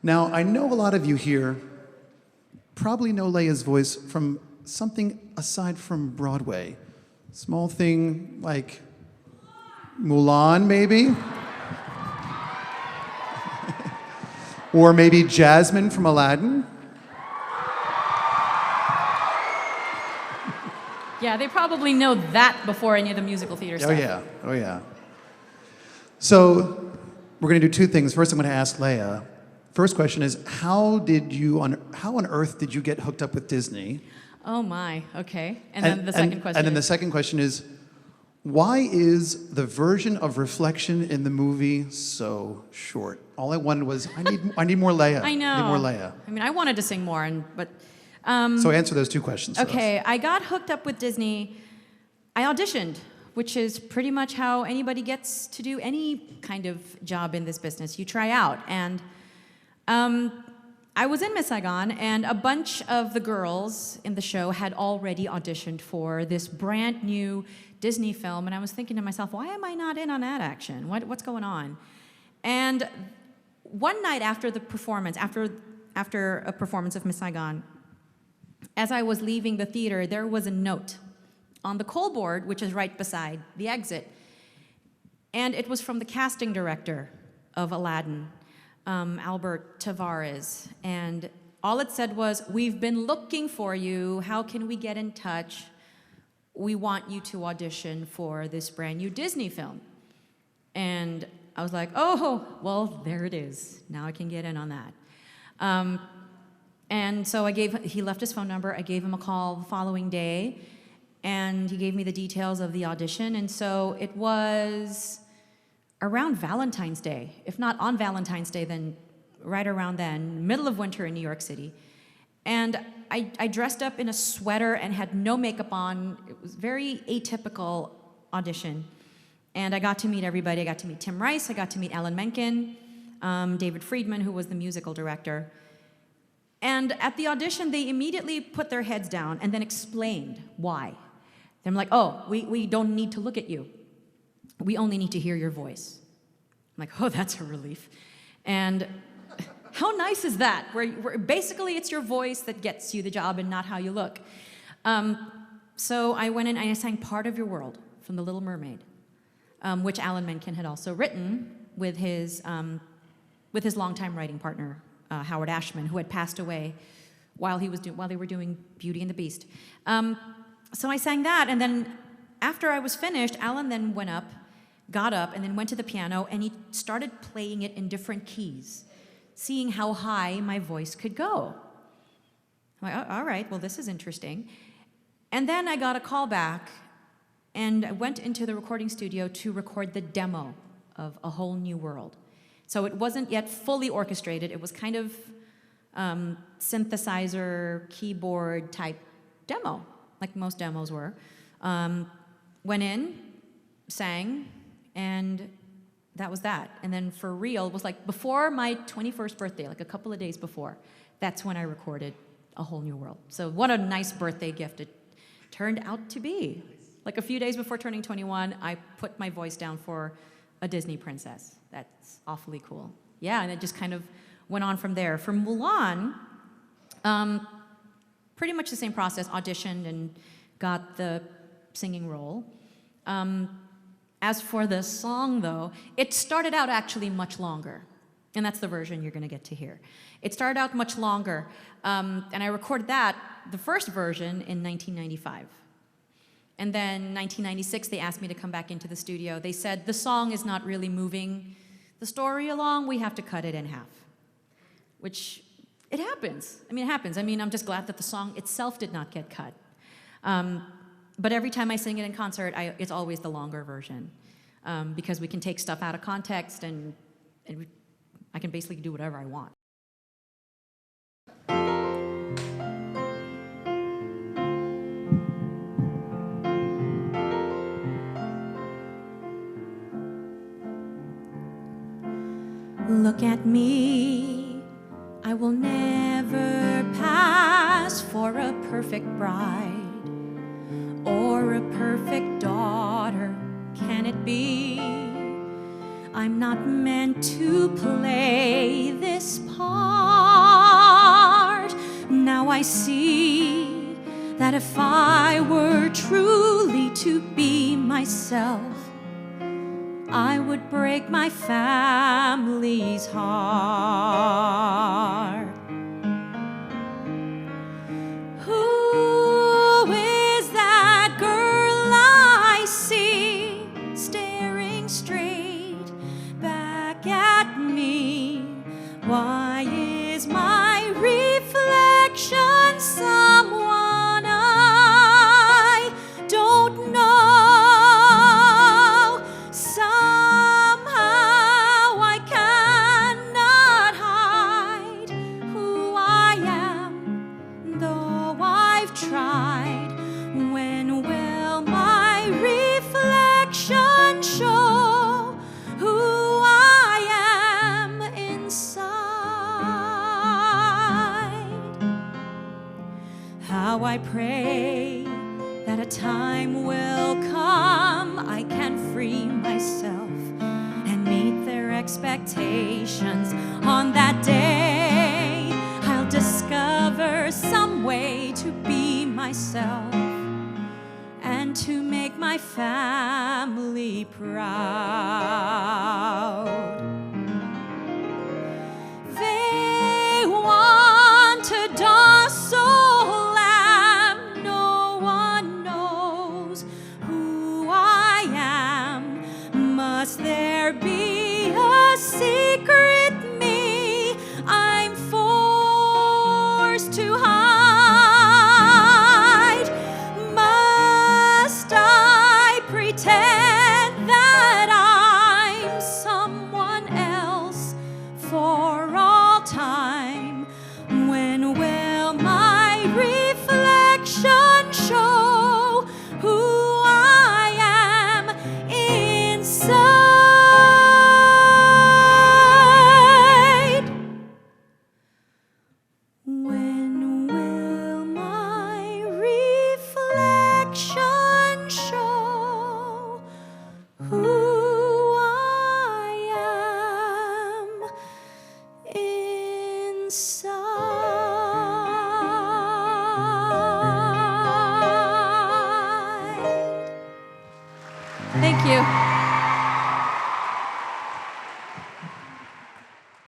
Now, I know a lot of you here probably know Lea's voice from something aside from Broadway. Small thing like Mulan, maybe? Or maybe Jasmine from Aladdin? Yeah, they probably know that before any of the musical theater stuff. Oh yeah, oh yeah. So we're going to do two things. First, I'm going to ask Lea. First question is, how on earth did you get hooked up with Disney? Oh my, okay. And then the second question And then the is, second question is, why is the version of Reflection in the movie so short? All I wanted was, I need more Lea. I know. I need more Lea. I mean, I wanted to sing more, but... So answer those two questions for us. Okay, I got hooked up with Disney. I auditioned, which is pretty much how anybody gets to do any kind of job in this business. You try out. And I was in Miss Saigon, and a bunch of the girls in the show had already auditioned for this brand new Disney film, and I was thinking to myself, why am I not in on that action? What's going on? And one night after the performance, after a performance of Miss Saigon, as I was leaving the theater, there was a note on the coal board, which is right beside the exit. And it was from the casting director of Aladdin, Albert Tavares. And all it said was, "We've been looking for you. How can we get in touch? We want you to audition for this brand new Disney film." And I was like, oh, well, there it is. Now I can get in on that. And so he left his phone number. I gave him a call the following day, and he gave me the details of the audition. And so it was around Valentine's Day, if not on Valentine's Day, then right around then, middle of winter in New York City. And I dressed up in a sweater and had no makeup on. It was very atypical audition. And I got to meet everybody. I got to meet Tim Rice. I got to meet Alan Menken, David Friedman, who was the musical director. And at the audition, they immediately put their heads down and then explained why. They're like, oh, we don't need to look at you. We only need to hear your voice. I'm like, oh, that's a relief. And how nice is that? Where basically it's your voice that gets you the job and not how you look. So I went in and I sang Part of Your World from The Little Mermaid, which Alan Menken had also written with his longtime writing partner, Howard Ashman, who had passed away while they were doing Beauty and the Beast. So I sang that, and then after I was finished, Alan then got up, and then went to the piano, and he started playing it in different keys, seeing how high my voice could go. I'm like, oh, all right, well, this is interesting. And then I got a call back, and I went into the recording studio to record the demo of A Whole New World. So it wasn't yet fully orchestrated. It was kind of synthesizer, keyboard type demo, like most demos were. Went in, sang, and that was that. And then for real, it was like before my 21st birthday, like a couple of days before, that's when I recorded A Whole New World. So what a nice birthday gift it turned out to be. Like a few days before turning 21, I put my voice down for a Disney princess. That's awfully cool. Yeah, and it just kind of went on from there. For Mulan, pretty much the same process, auditioned and got the singing role. As for the song, though, it started out actually much longer. And that's the version you're going to get to hear. It started out much longer. And I recorded the first version, in 1995. And then 1996, they asked me to come back into the studio. They said, the song is not really moving the story along. We have to cut it in half. Which, it happens. I mean, it happens. I mean, I'm just glad that the song itself did not get cut. But every time I sing it in concert, it's always the longer version. Because we can take stuff out of context, and I can basically do whatever I want. Look at me, I will never pass for a perfect bride or a perfect daughter, can it be? I'm not meant to play this part. Now I see that if I were truly to be myself, I would break my family's heart. Who is that girl I see staring straight back at me? Why is my reflection someone I don't know? Somehow I cannot hide who I am, though I've tried. When will my reflection show who I am inside? How I pray that a time will come I can free myself and meet their expectations. On that day, I'll discover some way to be myself and to make my family proud. They want a docile lamb. No one knows who I am. Must there be a secret me I'm forced to hide? Must I pretend that I'm someone else for all time? When will my reflection show who I am inside? When will my reflection show who I am inside? Thank you.